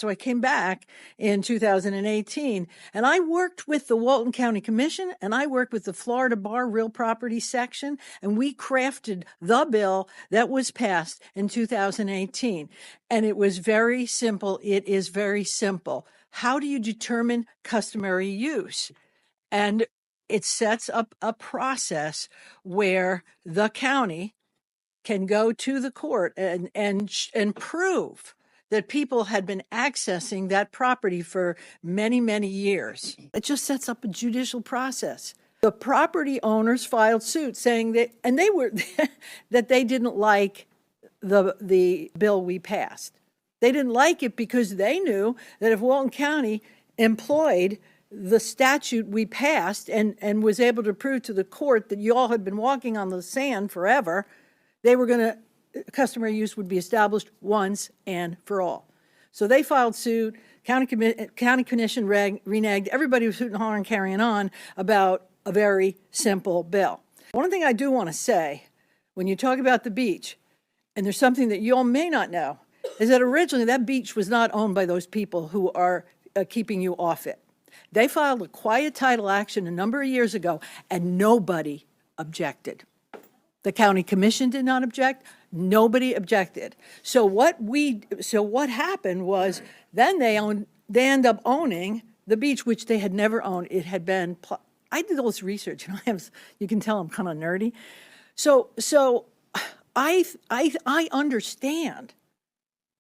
So I came back in 2018 and I worked with the Walton County Commission and I worked with the Florida Bar Real Property Section, and we crafted the bill that was passed in 2018. And it was very simple. It is very simple. How do you determine customary use? And it sets up a process where the county can go to the court and prove that people had been accessing that property for many, many years. It just sets up a judicial process. The property owners filed suit saying that, and they were, that they didn't like the bill we passed. They didn't like it because they knew that if Walton County employed the statute we passed and was able to prove to the court that you all had been walking on the sand forever, they were going to, customary use would be established once and for all. So they filed suit, county commission reneged, everybody was hooting, hollering, carrying on about a very simple bill. One thing I do want to say, when you talk about the beach, and there's something that you all may not know, is that originally that beach was not owned by those people who are keeping you off it. They filed a quiet title action a number of years ago, and nobody objected. The county commission did not object. Nobody objected. So what happened was then they end up owning the beach, which they had never owned. It had been. I did all this research, and you can tell I'm kind of nerdy. So I understand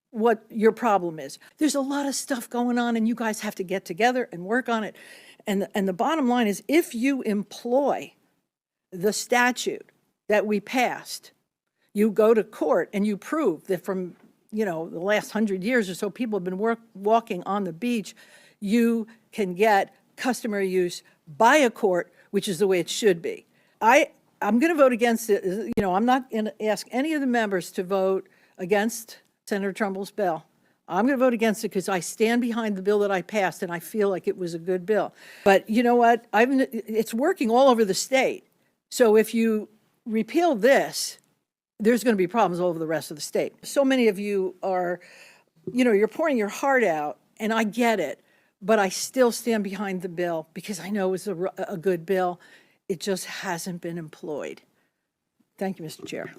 what your problem is. There's a lot of stuff going on, and you guys have to get together and work on it. And the bottom line is, if you employ the statute that we passed, you go to court and you prove that from, the last 100 years or so, people have been walking on the beach, you can get customary use by a court, which is the way it should be. I'm going to vote against it. I'm not going to ask any of the members to vote against Senator Trumbull's bill. I'm going to vote against it because I stand behind the bill that I passed, and I feel like it was a good bill. But you know what? It's working all over the state. So if you repeal this, there's going to be problems all over the rest of the state. So many of you are, you're pouring your heart out, and I get it, but I still stand behind the bill because I know it was a good bill. It just hasn't been employed. Thank you, Mr. Chair.